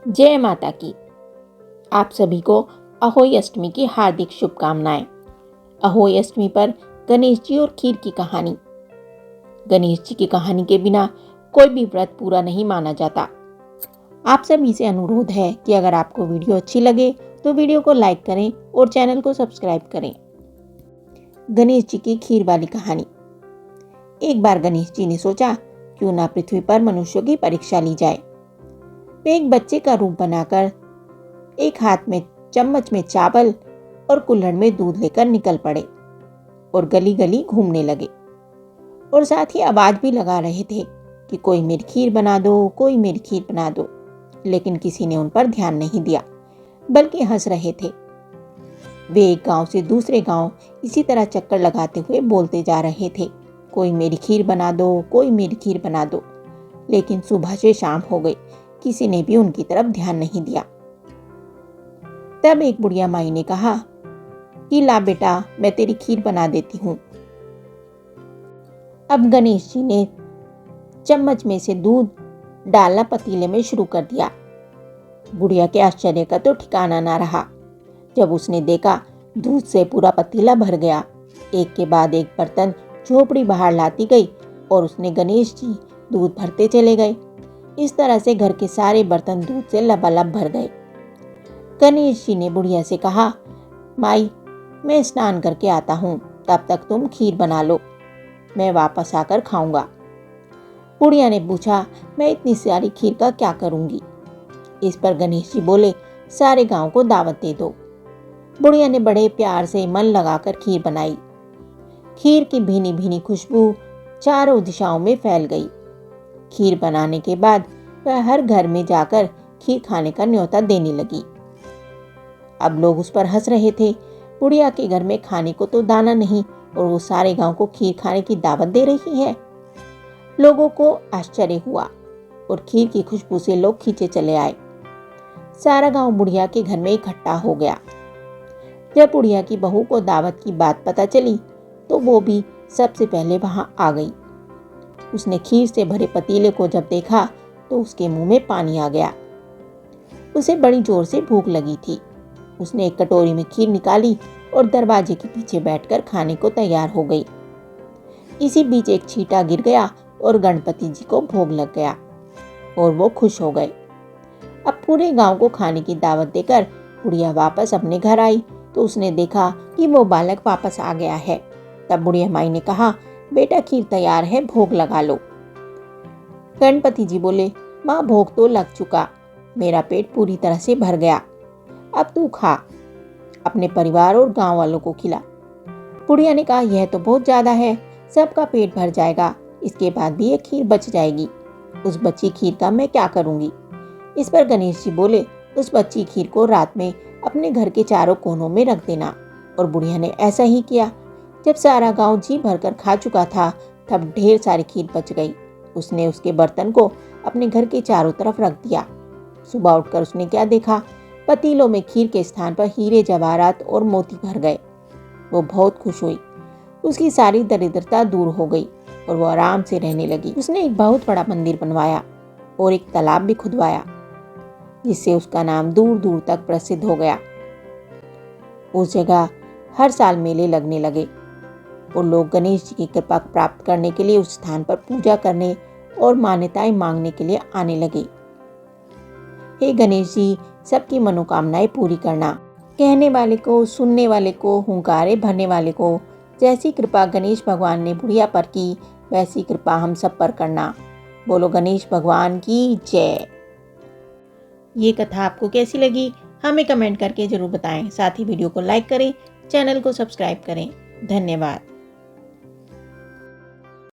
जय माता की। आप सभी को अहोई अष्टमी की हार्दिक शुभकामनाएं। अहोई अष्टमी पर गणेश जी और खीर की कहानी। गणेश जी की कहानी के बिना कोई भी व्रत पूरा नहीं माना जाता। आप सभी से अनुरोध है कि अगर आपको वीडियो अच्छी लगे तो वीडियो को लाइक करें और चैनल को सब्सक्राइब करें। गणेश जी की खीर वाली कहानी। एक बार गणेश जी ने सोचा, क्यों ना पृथ्वी पर मनुष्यों की परीक्षा ली जाए। वे एक बच्चे का रूप बनाकर एक हाथ में चम्मच में चावल और कुल्हड़ में दूध लेकर निकल पड़े और गली गली घूमने लगे और साथ ही आवाज भी लगा रहे थे कि कोई मेरी खीर बना दो, कोई मेरी खीर बना दो। लेकिन किसी ने उन पर ध्यान नहीं दिया, बल्कि हंस रहे थे। वे एक गांव से दूसरे गांव इसी तरह चक्कर लगाते हुए बोलते जा रहे थे, कोई मेरी खीर बना दो, कोई मेरी खीर बना दो। लेकिन सुबह से शाम हो गई, किसी ने भी उनकी तरफ ध्यान नहीं दिया। तब एक बुढ़िया माई ने कहा कि ला बेटा, मैं तेरी खीर बना देती हूँ। अब गणेश जी ने चम्मच में से दूध डालना पतीले में शुरू कर दिया। बुढ़िया के आश्चर्य का तो ठिकाना ना रहा जब उसने देखा दूध से पूरा पतीला भर गया। एक के बाद एक बर्तन झोपड़ी बाहर लाती गई और उसने गणेश जी दूध भरते चले गए। इस तरह से घर के सारे बर्तन दूध से लबालब भर गए। गणेश जी ने बुढ़िया से कहा, माई, मैं स्नान करके आता हूँ, तब तक तुम खीर बना लो, मैं वापस आकर खाऊंगा। बुढ़िया ने पूछा, मैं इतनी सारी खीर का क्या करूंगी। इस पर गणेश जी बोले, सारे गांव को दावत दे दो। बुढ़िया ने बड़े प्यार से मन लगाकर खीर बनाई। खीर की भीनी भीनी खुशबू चारों दिशाओं में फैल गई। खीर बनाने के बाद वह हर घर में जाकर खीर खाने का न्योता देने लगी। अब लोग उस पर हंस रहे थे। बुढ़िया के घर में खाने को तो दाना नहीं और वो सारे गांव को खीर खाने की दावत दे रही है। लोगों को आश्चर्य हुआ और खीर की खुशबू से लोग खींचे चले आए। सारा गांव बुढ़िया के घर में इकट्ठा हो गया। जब बुढ़िया की बहू को दावत की बात पता चली तो वो भी सबसे पहले वहां आ गई। उसने खीर से भरे पतीले को जब देखा तो उसके मुंह में पानी आ गया। उसे बड़ी जोर से भूख लगी थी। उसने एक कटोरी में खीर निकाली और दरवाजे के पीछे बैठकर खाने को तैयार हो गई। इसी बीच एक छींटा गिर गया और गणपति जी को भोग लग गया और वो खुश हो गए। अब पूरे गांव को खाने की दावत देकर बुढ़िया वापस अपने घर आई तो उसने देखा कि वो बालक वापस आ गया है। तब बुढ़िया माई ने कहा, बेटा खीर तैयार है, भोग लगा लो। गणपति जी बोले, माँ भोग तो लग चुका, मेरा पेट पूरी तरह से भर गया, अब तू खा, अपने परिवार और गांव वालों को खिला। बुढ़िया ने कहा, यह तो बहुत ज्यादा है, सबका पेट भर जाएगा, इसके बाद भी ये खीर बच जाएगी, उस बची खीर का मैं क्या करूंगी। इस पर गणेश जी बोले, उस बची खीर को रात में अपने घर के चारों कोनों में रख देना। और बुढ़िया ने ऐसा ही किया। जब सारा गांव जी भरकर खा चुका था तब ढेर सारी खीर बच गई। उसने उसके बर्तन को अपने घर के चारों तरफ रख दिया। सुबह उठकर उसने क्या देखा, पतीलों में खीर के स्थान पर हीरे जवाहरात और मोती भर गए। वो बहुत खुश हुई। उसकी सारी दरिद्रता दूर हो गई और वो आराम से रहने लगी। उसने एक बहुत बड़ा मंदिर बनवाया और एक तालाब भी खुदवाया, जिससे उसका नाम दूर दूर तक प्रसिद्ध हो गया। उस जगह हर साल मेले लगने लगे और लोग गणेश जी की कृपा प्राप्त करने के लिए उस स्थान पर पूजा करने और मान्यताएं मांगने के लिए आने लगे। हे गणेश जी, सबकी मनोकामनाएं पूरी करना। कहने वाले को, सुनने वाले को, हुंकारे भरने वाले को, जैसी कृपा गणेश भगवान ने बुढ़िया पर की वैसी कृपा हम सब पर करना। बोलो गणेश भगवान की जय। ये कथा आपको कैसी लगी हमें कमेंट करके जरूर बताएं। साथ ही वीडियो को लाइक करें, चैनल को सब्सक्राइब करें। धन्यवाद।